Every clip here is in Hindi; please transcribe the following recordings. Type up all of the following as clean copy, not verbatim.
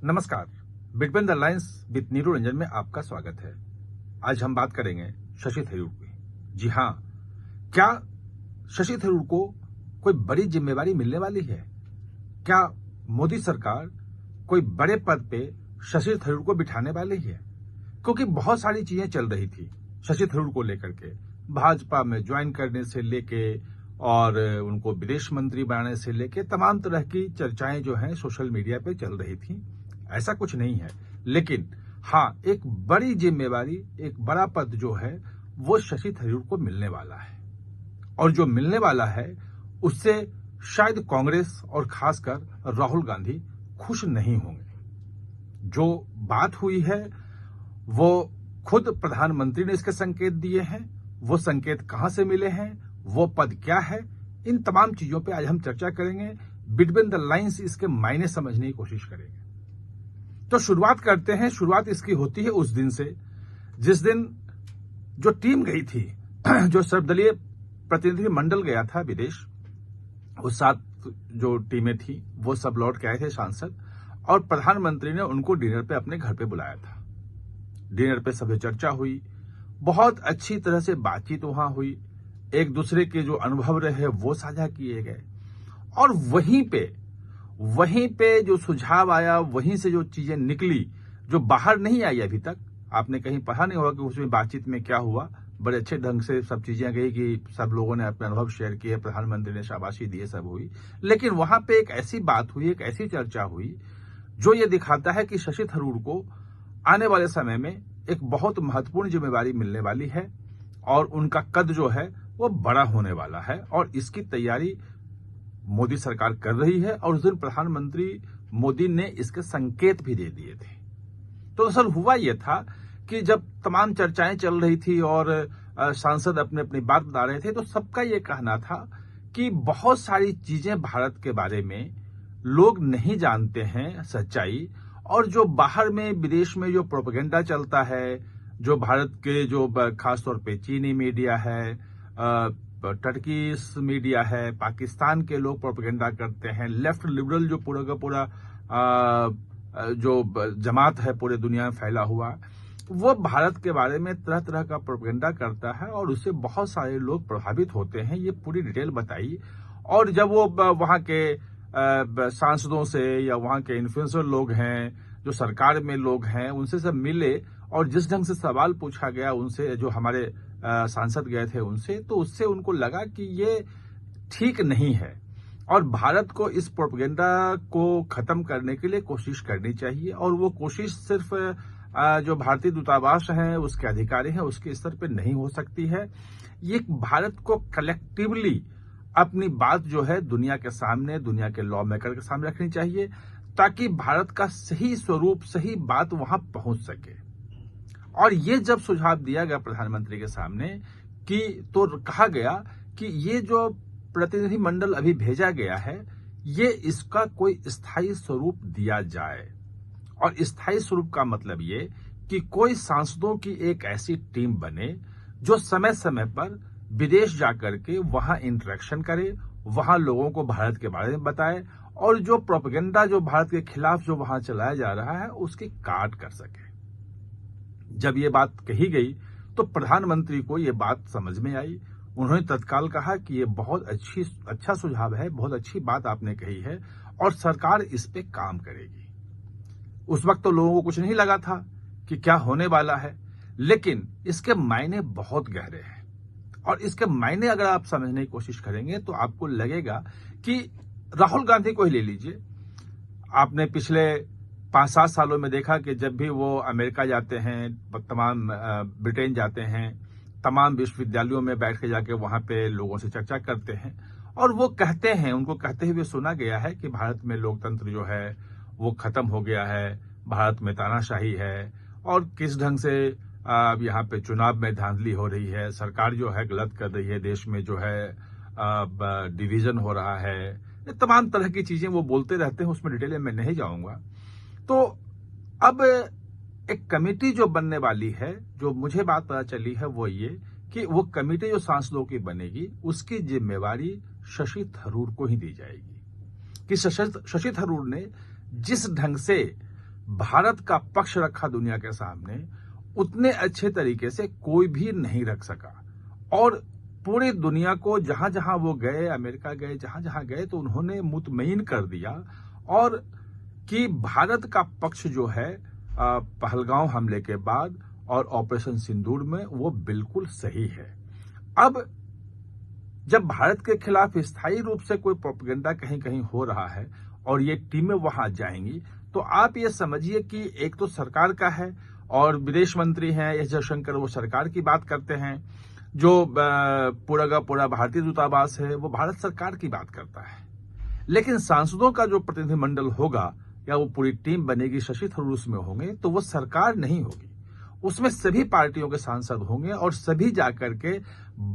नमस्कार। Between the lines with Neeru Ranjan में आपका स्वागत है। आज हम बात करेंगे शशि थरूर की। जी हाँ, क्या शशि थरूर को कोई बड़ी जिम्मेवारी मिलने वाली है? क्या मोदी सरकार कोई बड़े पद पे शशि थरूर को बिठाने वाली है? क्योंकि बहुत सारी चीजें चल रही थी शशि थरूर को लेकर के, भाजपा में ज्वाइन करने से लेके और उनको विदेश मंत्री बनाने से लेके तमाम तरह की चर्चाएं जो हैं सोशल मीडिया पे चल रही थी। ऐसा कुछ नहीं है, लेकिन हाँ, एक बड़ी जिम्मेवारी, एक बड़ा पद जो है वो शशि थरूर को मिलने वाला है। और जो मिलने वाला है उससे शायद कांग्रेस और खासकर राहुल गांधी खुश नहीं होंगे। जो बात हुई है वो खुद प्रधानमंत्री ने इसके संकेत दिए हैं। वो संकेत कहां से मिले हैं, वो पद क्या है, इन तमाम चीजों पे आज हम चर्चा करेंगे। बिटवीन द लाइन्स इसके मायने समझने की कोशिश करेंगे। तो शुरुआत करते हैं। शुरुआत इसकी होती है उस दिन से जिस दिन जो टीम गई थी, जो सर्वदलीय प्रतिनिधि मंडल गया था विदेश, उस साथ जो टीमें थी वो सब लौट के आए थे सांसद, और प्रधानमंत्री ने उनको डिनर पे अपने घर पे बुलाया था। डिनर पे सभी चर्चा हुई, बहुत अच्छी तरह से बातचीत वहां हुई, एक दूसरे के जो अनुभव रहे वो साझा किए गए, और वहीं पे जो सुझाव आया, वहीं से जो चीजें निकली जो बाहर नहीं आई अभी तक, आपने कहीं पढ़ा नहीं होगा कि उसमें बातचीत में क्या हुआ। बड़े अच्छे ढंग से सब चीजें गई कि सब लोगों ने अपने अनुभव शेयर किए, प्रधानमंत्री ने शाबाशी दी, सब हुई। लेकिन वहां पे एक ऐसी बात हुई, एक ऐसी चर्चा हुई जो ये दिखाता है कि शशि थरूर को आने वाले समय में एक बहुत महत्वपूर्ण जिम्मेवारी मिलने वाली है और उनका कद जो है वो बड़ा होने वाला है, और इसकी तैयारी मोदी सरकार कर रही है। और उस दिन प्रधानमंत्री मोदी ने इसके संकेत भी दे दिए थे। तो दरअसल हुआ यह था कि जब तमाम चर्चाएं चल रही थी और सांसद अपने अपनी बात बता रहे थे, तो सबका यह कहना था कि बहुत सारी चीजें भारत के बारे में लोग नहीं जानते हैं सच्चाई, और जो बाहर में विदेश में जो प्रोपेगेंडा चलता है, जो भारत के जो खासतौर पे चीनी मीडिया है, टर्कीस मीडिया है, पाकिस्तान के लोग प्रोपेगेंडा करते हैं, लेफ्ट लिबरल जो पूरा का पूरा जो जमात है पूरे दुनिया में फैला हुआ, वो भारत के बारे में तरह तरह का प्रोपेगेंडा करता है और उससे बहुत सारे लोग प्रभावित होते हैं। ये पूरी डिटेल बताई। और जब वो वहां के सांसदों से या वहां के इन्फ्लुएंसर लोग हैं, जो सरकार में लोग हैं, उनसे सब मिले और जिस ढंग से सवाल पूछा गया उनसे, जो हमारे सांसद गए थे उनसे, तो उससे उनको लगा कि ये ठीक नहीं है और भारत को इस प्रोपेगेंडा को खत्म करने के लिए कोशिश करनी चाहिए। और वो कोशिश सिर्फ जो भारतीय दूतावास है, उसके अधिकारी हैं, उसके स्तर पर नहीं हो सकती है। ये भारत को कलेक्टिवली अपनी बात जो है दुनिया के सामने, दुनिया के लॉ मेकर के सामने रखनी चाहिए, ताकि भारत का सही स्वरूप, सही बात वहां पहुंच सके। और ये जब सुझाव दिया गया प्रधानमंत्री के सामने कि, तो कहा गया कि ये जो प्रतिनिधि मंडल अभी भेजा गया है, ये इसका कोई स्थायी स्वरूप दिया जाए। और स्थायी स्वरूप का मतलब ये कि कोई सांसदों की एक ऐसी टीम बने जो समय समय पर विदेश जाकर के वहां इंटरेक्शन करे, वहां लोगों को भारत के बारे में बताए, और जो प्रोपेगेंडा जो भारत के खिलाफ जो वहां चलाया जा रहा है उसकी काट कर सके। जब ये बात कही गई तो प्रधानमंत्री को ये बात समझ में आई। उन्होंने तत्काल कहा कि ये बहुत अच्छा सुझाव है, बहुत अच्छी बात आपने कही है और सरकार इस पे काम करेगी। उस वक्त तो लोगों को कुछ नहीं लगा था कि क्या होने वाला है, लेकिन इसके मायने बहुत गहरे हैं। और इसके मायने अगर आप समझने की कोशिश करेंगे तो आपको लगेगा कि राहुल गांधी को ही ले लीजिए। आपने पिछले 5-7 सालों में देखा कि जब भी वो अमेरिका जाते हैं, तमाम ब्रिटेन जाते हैं, तमाम विश्वविद्यालयों में बैठ के जाके वहां पे लोगों से चर्चा करते हैं और वो कहते हैं, उनको कहते हुए सुना गया है कि भारत में लोकतंत्र जो है वो खत्म हो गया है, भारत में तानाशाही है और किस ढंग से यहाँ पे चुनाव में धांधली हो रही है, सरकार जो है गलत कर रही है, देश में जो है डिवीजन हो रहा है, ये तमाम तरह की चीजें वो बोलते रहते हैं, उसमें डिटेल में मैं नहीं जाऊंगा। तो अब एक कमेटी जो बनने वाली है, जो मुझे बात पता चली है वो ये कि वो कमेटी जो सांसदों की बनेगी उसकी जिम्मेवारी शशि थरूर को ही दी जाएगी। कि शशि थरूर ने जिस ढंग से भारत का पक्ष रखा दुनिया के सामने, उतने अच्छे तरीके से कोई भी नहीं रख सका। और पूरी दुनिया को जहां जहां वो गए, अमेरिका गए, जहां जहां गए, तो उन्होंने मुतमईन कर दिया और कि भारत का पक्ष जो है पहलगांव हमले के बाद और ऑपरेशन सिंदूर में वो बिल्कुल सही है। अब जब भारत के खिलाफ स्थायी रूप से कोई प्रोपेगेंडा कहीं कहीं हो रहा है और ये टीमें वहां जाएंगी, तो आप ये समझिए कि एक तो सरकार का है और विदेश मंत्री हैं एस जयशंकर, वो सरकार की बात करते हैं। जो पूरा का पूरा भारतीय दूतावास है वो भारत सरकार की बात करता है। लेकिन सांसदों का जो प्रतिनिधिमंडल होगा या वो पूरी टीम बनेगी, शशि थरूर उसमें होंगे, तो वो सरकार नहीं होगी, उसमें सभी पार्टियों के सांसद होंगे और सभी जाकर के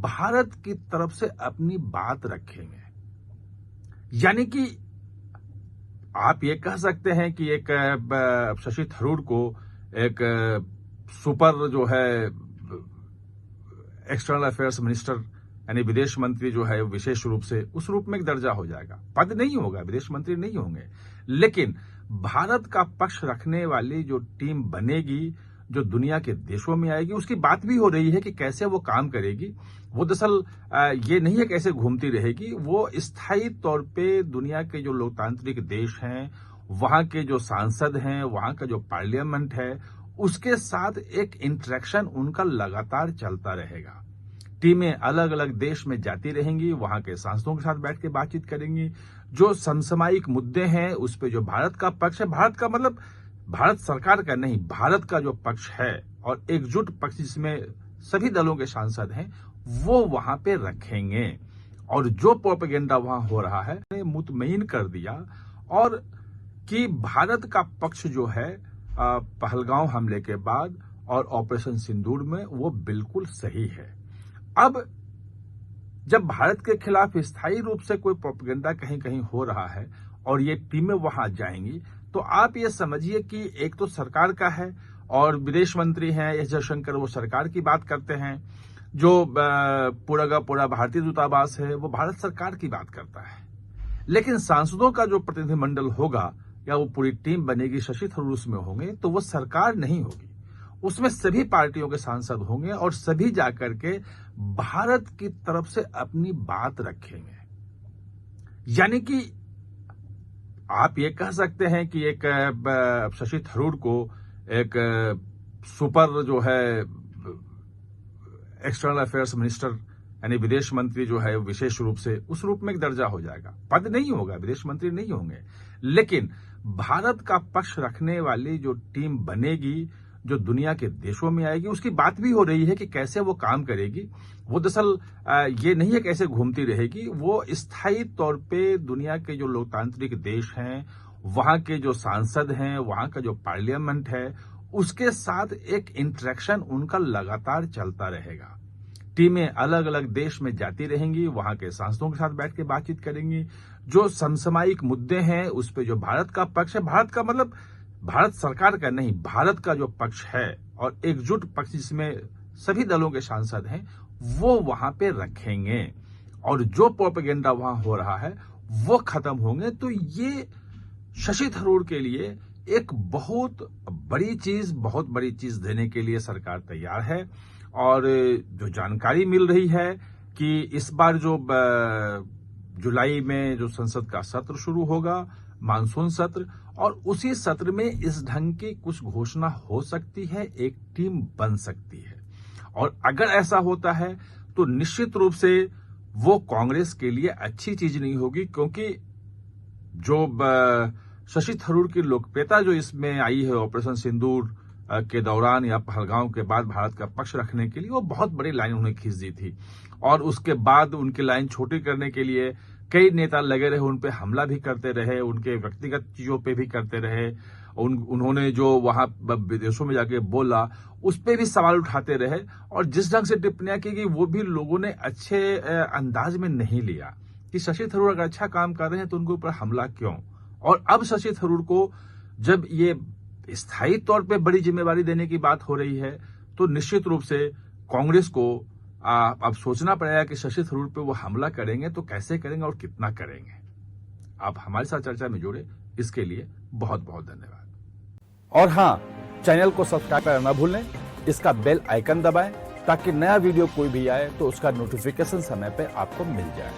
भारत की तरफ से अपनी बात रखेंगे। यानी कि आप ये कह सकते हैं कि एक शशि थरूर को एक सुपर जो है एक्सटर्नल अफेयर्स मिनिस्टर यानी विदेश मंत्री जो है विशेष रूप से उस रूप में एक दर्जा हो जाएगा। पद नहीं होगा, विदेश मंत्री नहीं होंगे, लेकिन भारत का पक्ष रखने वाली जो टीम बनेगी, जो दुनिया के देशों में आएगी, उसकी बात भी हो रही है कि कैसे वो काम करेगी। वो दरअसल ये नहीं है कैसे घूमती रहेगी, वो स्थायी तौर पे दुनिया के जो लोकतांत्रिक देश हैं, वहां के जो सांसद हैं, वहां का जो पार्लियामेंट है, उसके साथ एक इंटरेक्शन उनका लगातार चलता रहेगा। टीमें अलग अलग देश में जाती रहेंगी, वहां के सांसदों के साथ बैठ के बातचीत करेंगी। जो समसामयिक मुद्दे हैं उस पे जो भारत का पक्ष है, भारत का मतलब भारत सरकार का नहीं, भारत का जो पक्ष है और एकजुट पक्ष जिसमें सभी दलों के सांसद हैं, वो वहां पे रखेंगे। और जो प्रोपेगेंडा वहां हो रहा है मुतमईन कर दिया और कि भारत का पक्ष जो है पहलगांव हमले के बाद और ऑपरेशन सिंदूर में वो बिल्कुल सही है। अब जब भारत के खिलाफ स्थायी रूप से कोई प्रोपेगेंडा कहीं कहीं हो रहा है और ये टीमें वहां जाएंगी, तो आप ये समझिए कि एक तो सरकार का है और विदेश मंत्री हैं एस जयशंकर, वो सरकार की बात करते हैं। जो पूरा का पूरा भारतीय दूतावास है वो भारत सरकार की बात करता है। लेकिन सांसदों का जो प्रतिनिधिमंडल होगा या वो पूरी टीम बनेगी, शशि थरूर उसमें होंगे, तो वो सरकार नहीं होगी, उसमें सभी पार्टियों के सांसद होंगे और सभी जाकर के भारत की तरफ से अपनी बात रखेंगे। यानी कि आप ये कह सकते हैं कि एक शशि थरूर को एक सुपर जो है एक्सटर्नल अफेयर्स मिनिस्टर यानी विदेश मंत्री जो है विशेष रूप से उस रूप में एक दर्जा हो जाएगा। पद नहीं होगा, विदेश मंत्री नहीं होंगे, लेकिन भारत का पक्ष रखने वाली जो टीम बनेगी, जो दुनिया के देशों में आएगी, उसकी बात भी हो रही है कि कैसे वो काम करेगी। वो दरअसल ये नहीं है कैसे घूमती रहेगी, वो स्थायी तौर पे दुनिया के जो लोकतांत्रिक देश हैं, वहां के जो सांसद हैं, वहां का जो पार्लियामेंट है, उसके साथ एक इंटरेक्शन उनका लगातार चलता रहेगा। टीमें अलग अलग देश में जाती रहेंगी, वहां के सांसदों के साथ बैठ के बातचीत करेंगी। जो समसामयिक मुद्दे हैं उस पे जो भारत का पक्ष है, भारत का मतलब भारत सरकार का नहीं, भारत का जो पक्ष है और एकजुट पक्ष जिसमें सभी दलों के सांसद हैं, वो वहां पे रखेंगे। और जो प्रोपेगेंडा वहां हो रहा है वो खत्म होंगे। तो ये शशि थरूर के लिए एक बहुत बड़ी चीज देने के लिए सरकार तैयार है। और जो जानकारी मिल रही है कि इस बार जो जुलाई में जो संसद का सत्र शुरू होगा, मानसून सत्र, और उसी सत्र में इस ढंग की कुछ घोषणा हो सकती है, एक टीम बन सकती है। और अगर ऐसा होता है तो निश्चित रूप से वो कांग्रेस के लिए अच्छी चीज नहीं होगी, क्योंकि जो शशि थरूर की लोकप्रियता जो इसमें आई है ऑपरेशन सिंदूर के दौरान या पहलगांव के बाद भारत का पक्ष रखने के लिए, वो बहुत बड़ी लाइन उन्होंने खींच दी थी। और उसके बाद उनकी लाइन छोटी करने के लिए कई नेता लगे रहे, उन पे हमला भी करते रहे, उनके व्यक्तिगत चीजों पे भी करते रहे। उन्होंने जो वहां विदेशों में जाके बोला उस पे भी सवाल उठाते रहे, और जिस ढंग से टिप्पणियां की गई वो भी लोगों ने अच्छे अंदाज में नहीं लिया कि शशि थरूर अगर अच्छा काम कर रहे हैं तो उनके ऊपर हमला क्यों। और अब शशि थरूर को जब ये स्थायी तौर पे बड़ी जिम्मेवारी देने की बात हो रही है, तो निश्चित रूप से कांग्रेस को अब सोचना पड़ेगा कि शशि थरूर पे वो हमला करेंगे तो कैसे करेंगे और कितना करेंगे। आप हमारे साथ चर्चा में जुड़े, इसके लिए बहुत बहुत धन्यवाद। और हाँ, चैनल को सब्सक्राइब करना ना भूलें, इसका बेल आइकन दबाएं ताकि नया वीडियो कोई भी आए तो उसका नोटिफिकेशन समय पे आपको मिल जाए।